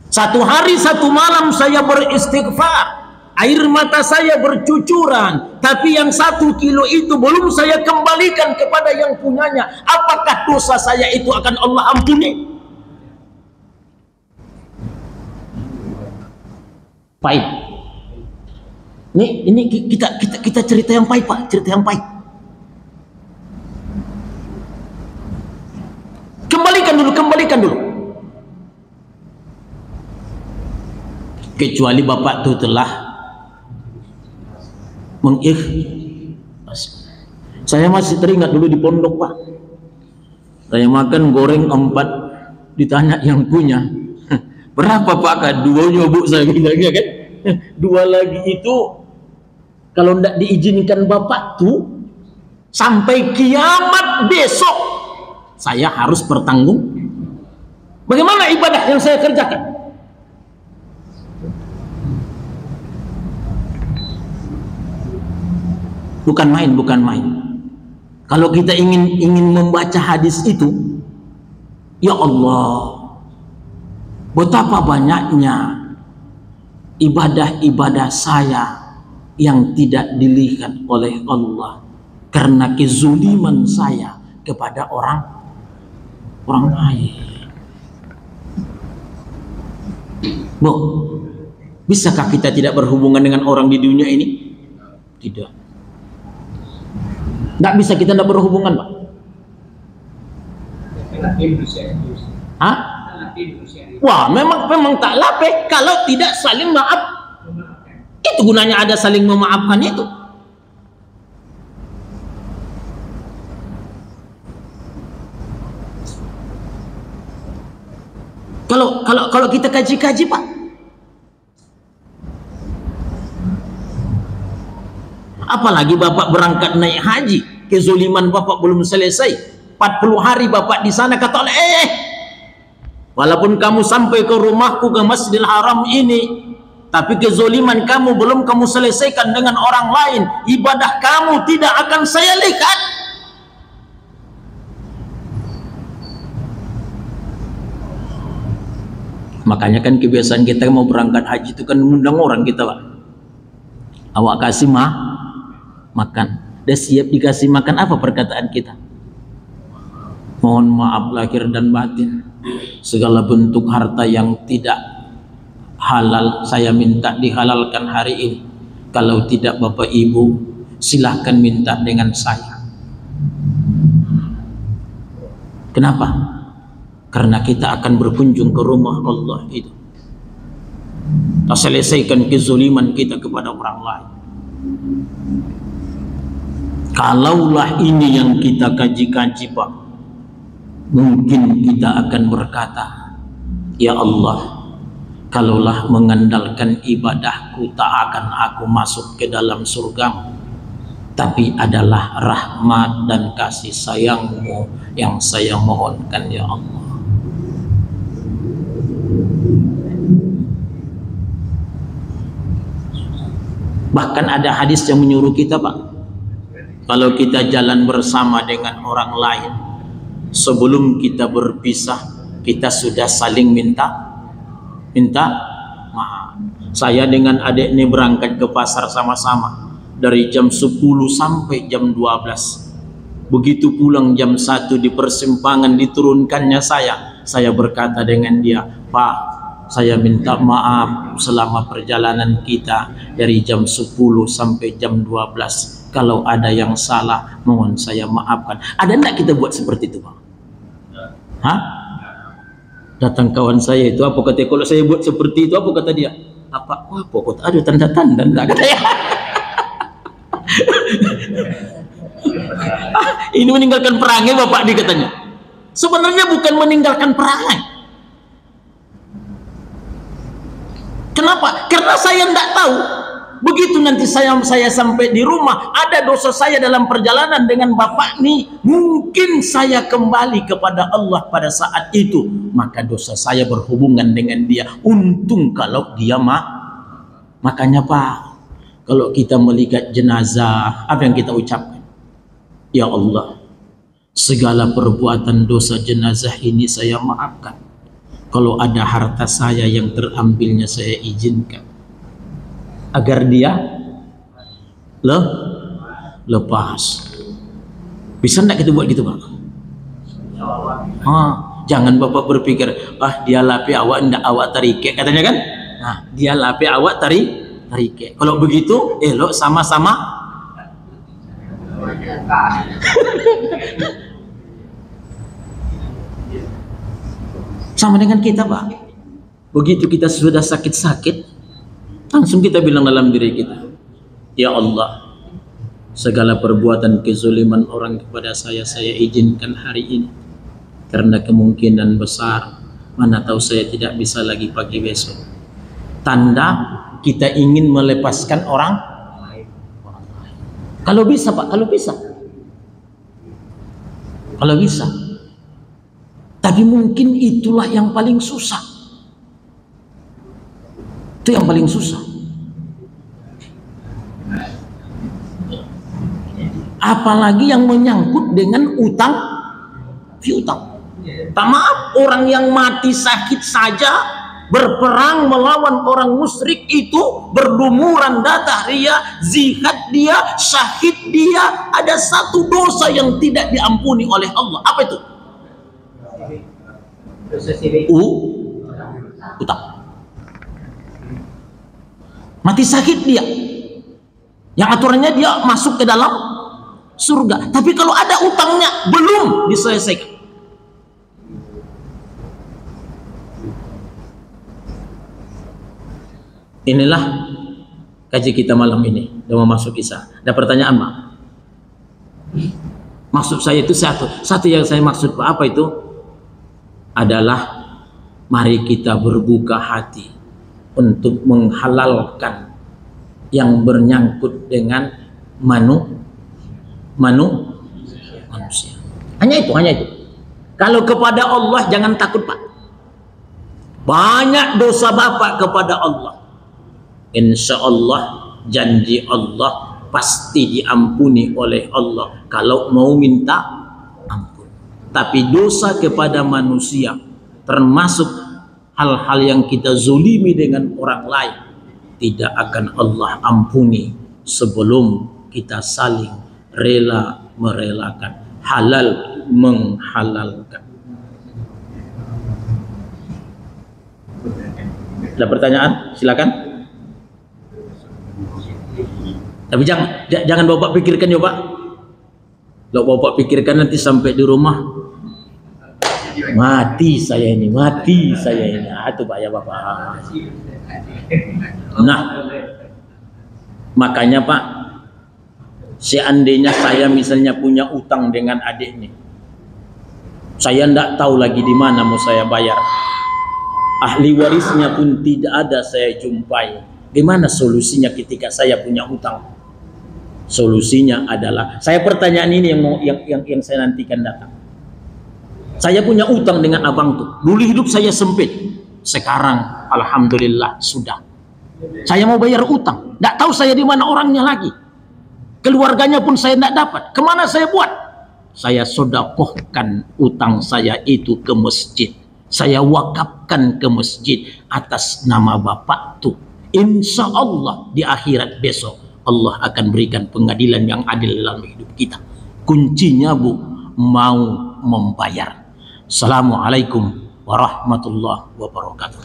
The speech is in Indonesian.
Satu hari satu malam saya beristighfar, air mata saya bercucuran, tapi yang 1 kilo itu belum saya kembalikan kepada yang punyanya. Apakah dosa saya itu akan Allah ampuni? Pahit. Ini kita cerita yang pahit, Pak, cerita yang pahit. Kembalikan dulu. Kecuali bapak itu telah mengikhlas. Saya masih teringat dulu di pondok, Pak. Saya makan goreng 4, ditanya yang punya, berapa Pak? Kan 2 nyobuk saya bilang, kan? 2 lagi itu kalau tidak diizinkan bapak tuh sampai kiamat besok saya harus bertanggung. Bagaimana ibadah yang saya kerjakan? Bukan main. Kalau kita ingin membaca hadis itu, ya Allah, betapa banyaknya ibadah-ibadah saya yang tidak dilihat oleh Allah karena kezuliman saya kepada orang lain. Bu, bisakah kita tidak berhubungan dengan orang di dunia ini? Tidak. Nggak bisa kita tidak berhubungan, Pak. Hah? Wah, memang tak lapeh kalau tidak saling maaf. Itu gunanya ada saling memaafkan itu. Kalau kita kaji-kaji, Pak. Apalagi Bapak berangkat naik haji, kezoliman Bapak belum selesai. 40 hari Bapak di sana, kata Allah, walaupun kamu sampai ke rumahku, ke Masjidil Haram ini, tapi kezoliman kamu belum kamu selesaikan dengan orang lain, ibadah kamu tidak akan saya lihat. Makanya kan kebiasaan kita mau berangkat haji itu kan mengundang orang kita, Pak. Awak kasih makan, dia siap dikasih makan. Apa perkataan kita? Mohon maaf lahir dan batin, segala bentuk harta yang tidak halal saya minta dihalalkan hari ini. Kalau tidak Bapak Ibu, silahkan minta dengan saya. Kenapa? Karena kita akan berkunjung ke rumah Allah itu. Kita selesaikan kezaliman kita kepada orang lain. Kalaulah ini yang kita kaji-kaji, Pak, mungkin kita akan berkata, ya Allah, kalaulah mengandalkan ibadahku tak akan aku masuk ke dalam surgamu, tapi adalah rahmat dan kasih sayangmu yang saya mohonkan, ya Allah. Bahkan ada hadis yang menyuruh kita, Pak, kalau kita jalan bersama dengan orang lain, sebelum kita berpisah, kita sudah saling minta maaf. Saya dengan adik ini berangkat ke pasar sama-sama dari jam 10 sampai jam 12. Begitu pulang jam 1 di persimpangan diturunkannya saya berkata dengan dia, Pak, saya minta maaf selama perjalanan kita dari jam 10 sampai jam 12. Kalau ada yang salah, mohon saya maafkan. Ada enggak kita buat seperti itu, Pak? Hah? Datang kawan saya itu, apa kata, kalau saya buat seperti itu, apa kata dia? Apa kata, ada tanda-tanda enggak, kata ya. Ini meninggalkan perangai Bapak, dia katanya. Sebenarnya bukan meninggalkan perangai. Kenapa? Karena saya enggak tahu. Begitu nanti saya sampai di rumah, ada dosa saya dalam perjalanan dengan Bapak nih, mungkin saya kembali kepada Allah pada saat itu, maka dosa saya berhubungan dengan dia. Untung kalau dia makanya, Pak, kalau kita melihat jenazah, apa yang kita ucapkan? Ya Allah, segala perbuatan dosa jenazah ini saya maafkan. kalau ada harta saya yang terambilnya saya izinkan agar dia lepas. Bisa enggak kita buat gitu, Pak? Jangan Bapak berpikir, dia lapi awak ndak awak tarike, katanya kan? Nah, dia lapi awak tarike. Kalau begitu, elok sama-sama. Sama dengan kita, Pak. Begitu kita sudah sakit-sakit, langsung kita bilang dalam diri kita, ya Allah, segala perbuatan kezaliman orang kepada saya izinkan hari ini. Karena kemungkinan besar, mana tahu saya tidak bisa lagi pagi besok. Tanda kita ingin melepaskan orang lain. Kalau bisa, Pak, kalau bisa. Kalau bisa. Tapi mungkin itulah yang paling susah. Itu yang paling susah. Apalagi yang menyangkut dengan utang piutang. Tak maaf, orang yang mati sakit saja berperang melawan orang musyrik itu, berlumuran darah dia, zihad dia, syahid dia, ada satu dosa yang tidak diampuni oleh Allah. Apa itu? Utang. Mati sakit dia, yang aturannya dia masuk ke dalam surga, tapi kalau ada utangnya belum diselesaikan. Inilah kaji kita malam ini. Udah mau masuk kisah. Ada pertanyaan, Pak? Maksud saya itu satu yang saya maksud, Pak, apa itu? Adalah mari kita berbuka hati untuk menghalalkan yang bernyangkut dengan manusia. Hanya itu. Kalau kepada Allah jangan takut, Pak. Banyak dosa Bapak kepada Allah. Insya Allah, janji Allah pasti diampuni oleh Allah kalau mau minta ampun. Tapi dosa kepada manusia, termasuk hal-hal yang kita zolimi dengan orang lain, tidak akan Allah ampuni sebelum kita saling rela merelakan, halal menghalalkan. Ada pertanyaan? Silakan. Tapi jangan Bapak pikirkan ya, Pak. Kalau Bapak pikirkan nanti sampai di rumah, mati saya ini. Itu Pak ya, Bapak. Nah, makanya Pak, seandainya saya misalnya punya utang dengan adik nih, saya ndak tahu lagi di mana mau saya bayar. Ahli warisnya pun tidak ada saya jumpai. Gimana solusinya ketika saya punya utang? Solusinya adalah, saya pertanyaan ini yang saya nantikan datang. Saya punya utang dengan abang tuh. Dulu hidup saya sempit. Sekarang alhamdulillah sudah. Saya mau bayar utang. Nggak tahu saya di mana orangnya lagi. Keluarganya pun saya nggak dapat. Kemana saya buat? Saya sedekahkan utang saya itu ke masjid. Saya wakafkan ke masjid atas nama Bapak tuh. Insya Allah di akhirat besok Allah akan berikan pengadilan yang adil dalam hidup kita. Kuncinya, Bu, mau membayar. Assalamualaikum warahmatullahi wabarakatuh.